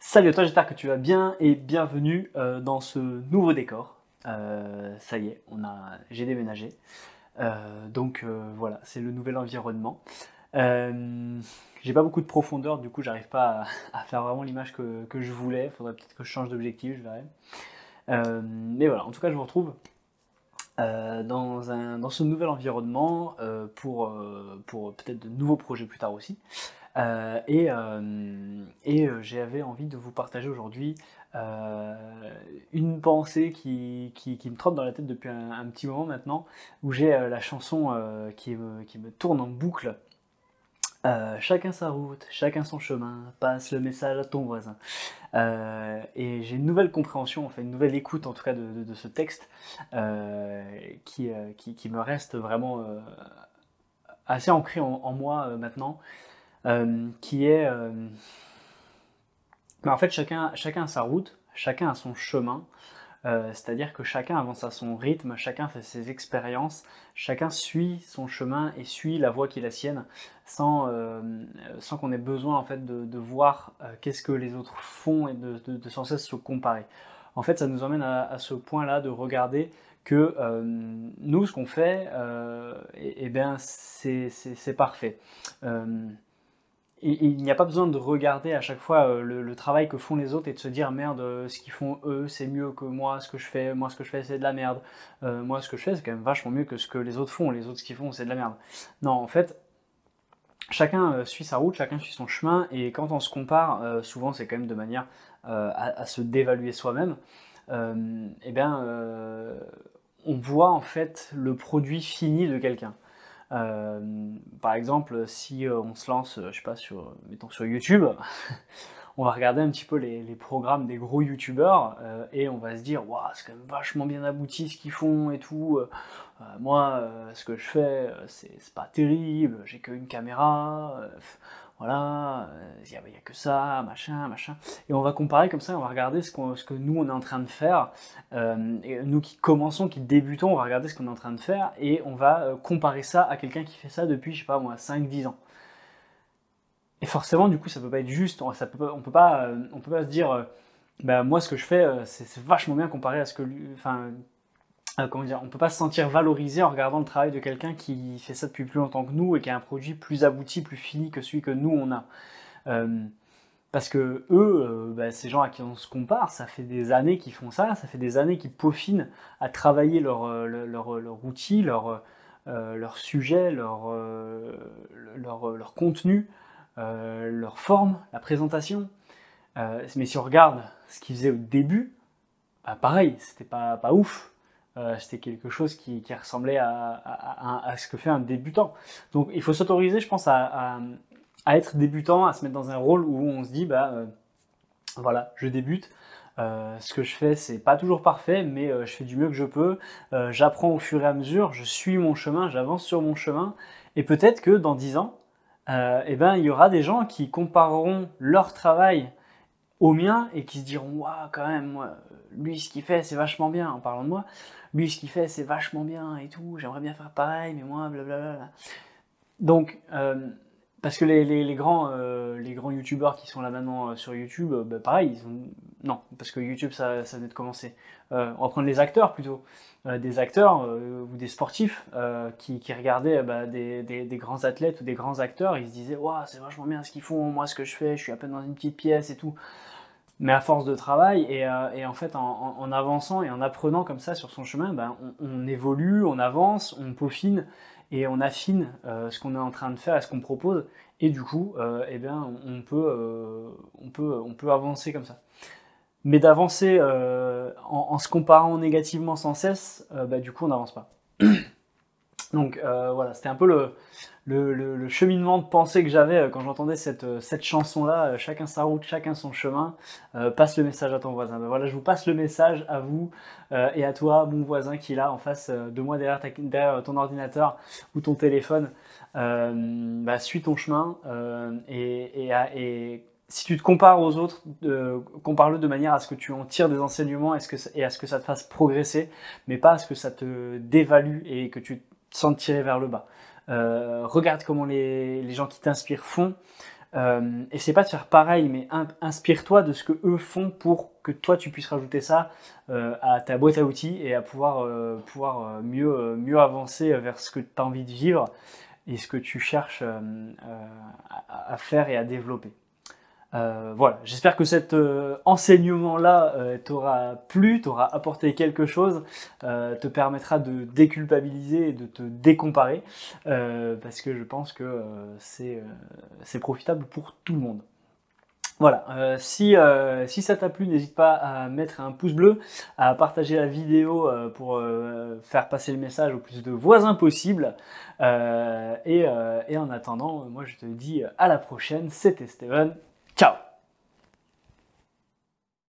Salut à toi, j'espère que tu vas bien et bienvenue dans ce nouveau décor. Ça y est, j'ai déménagé. Voilà, c'est le nouvel environnement. Euh, j'ai pas beaucoup de profondeur, du coup j'arrive pas à faire vraiment l'image que je voulais. Il faudrait peut-être que je change d'objectif, je verrai. Mais voilà, en tout cas je vous retrouve dans ce nouvel environnement pour peut-être de nouveaux projets plus tard aussi. J'avais envie de vous partager aujourd'hui euh, une pensée qui me trotte dans la tête depuis un petit moment maintenant, où j'ai la chanson qui me tourne en boucle. Chacun sa route, chacun son chemin, passe le message à ton voisin. Et j'ai une nouvelle compréhension, enfin une nouvelle écoute en tout cas de ce texte qui me reste vraiment assez ancré en moi maintenant, qui est mais en fait, chacun a sa route, chacun a son chemin, c'est-à-dire que chacun avance à son rythme, chacun fait ses expériences, chacun suit son chemin et suit la voie qui est la sienne, sans qu'on ait besoin en fait de voir qu'est-ce que les autres font et de sans cesse se comparer. En fait, ça nous emmène à ce point-là de regarder que nous, ce qu'on fait, bien, c'est parfait. Euh, et il n'y a pas besoin de regarder à chaque fois le travail que font les autres et de se dire merde, ce qu'ils font eux c'est mieux que moi, ce que je fais, moi ce que je fais c'est de la merde, moi ce que je fais c'est quand même vachement mieux que ce que les autres font, les autres ce qu'ils font c'est de la merde. Non, en fait, chacun suit sa route, chacun suit son chemin et quand on se compare, souvent c'est quand même de manière à se dévaluer soi-même. Et bien, on voit en fait le produit fini de quelqu'un. Par exemple, si on se lance, je sais pas, mettons sur YouTube, on va regarder un petit peu les programmes des gros YouTubeurs et on va se dire, waouh, c'est quand même vachement bien abouti ce qu'ils font et tout. Moi, ce que je fais, c'est pas terrible, j'ai qu'une caméra, voilà, il y a que ça, machin, machin. Et on va comparer comme ça, on va regarder ce que nous on est en train de faire. Et nous qui commençons, qui débutons, on va regarder ce qu'on est en train de faire et on va comparer ça à quelqu'un qui fait ça depuis, je sais pas moi, 5-10 ans. Et forcément, du coup, ça peut pas être juste, on peut pas se dire, bah, moi ce que je fais, c'est vachement bien comparé à ce que lui, enfin, comment dire, on peut pas se sentir valorisé en regardant le travail de quelqu'un qui fait ça depuis plus longtemps que nous et qui a un produit plus abouti, plus fini que celui que nous on a. Euh, Parce que eux, bah, ces gens à qui on se compare, ça fait des années qu'ils font ça, ça fait des années qu'ils peaufinent à travailler leur outil, leur sujet, leur contenu, leur forme, la présentation. Mais si on regarde ce qu'ils faisaient au début, bah, pareil, c'était pas ouf. C'était quelque chose qui ressemblait à ce que fait un débutant. Donc il faut s'autoriser, je pense, à être débutant, à se mettre dans un rôle où on se dit, bah voilà, je débute. Ce que je fais, c'est pas toujours parfait, mais je fais du mieux que je peux. J'apprends au fur et à mesure, je suis mon chemin, j'avance sur mon chemin. Et peut-être que dans 10 ans, eh ben, il y aura des gens qui compareront leur travail au mien et qui se diront waouh, quand même, moi, lui, ce qu'il fait, c'est vachement bien, en parlant de moi. Lui, ce qu'il fait, c'est vachement bien et tout. J'aimerais bien faire pareil, mais moi, blablabla. Donc, parce que les grands youtubeurs qui sont là maintenant sur YouTube, bah, pareil, non, parce que YouTube ça venait de commencer. On va prendre les acteurs plutôt. Des acteurs ou des sportifs qui regardaient bah, des grands athlètes ou des grands acteurs, ils se disaient waouh, c'est vachement bien ce qu'ils font, moi ce que je fais, je suis à peine dans une petite pièce et tout. Mais à force de travail et en fait en avançant et en apprenant comme ça sur son chemin, ben, on évolue, on avance, on peaufine et on affine ce qu'on est en train de faire et ce qu'on propose. Et du coup, eh bien, on peut avancer comme ça. Mais d'avancer en se comparant négativement sans cesse, bah, du coup, on n'avance pas. Donc voilà, c'était un peu le cheminement de pensée que j'avais quand j'entendais cette chanson-là, chacun sa route, chacun son chemin, passe le message à ton voisin. Ben voilà, je vous passe le message à vous et à toi, mon voisin qui est là en face de moi derrière ton ordinateur ou ton téléphone. Bah, suis ton chemin et si tu te compares aux autres, compare-le de manière à ce que tu en tires des enseignements et à ce que ça te fasse progresser, mais pas à ce que ça te dévalue et que tu te sentes tirer vers le bas. Regarde comment les gens qui t'inspirent font. Essaie pas de faire pareil, mais inspire-toi de ce que eux font pour que toi tu puisses rajouter ça à ta boîte à outils et à pouvoir mieux avancer vers ce que tu as envie de vivre et ce que tu cherches à faire et à développer. Voilà, j'espère que cet enseignement-là t'aura plu, t'aura apporté quelque chose, te permettra de déculpabiliser et de te décomparer, parce que je pense que c'est profitable pour tout le monde. Voilà, si ça t'a plu, n'hésite pas à mettre un pouce bleu, à partager la vidéo pour faire passer le message au plus de voisins possible. Et en attendant, moi je te dis à la prochaine, c'était Steven, ciao!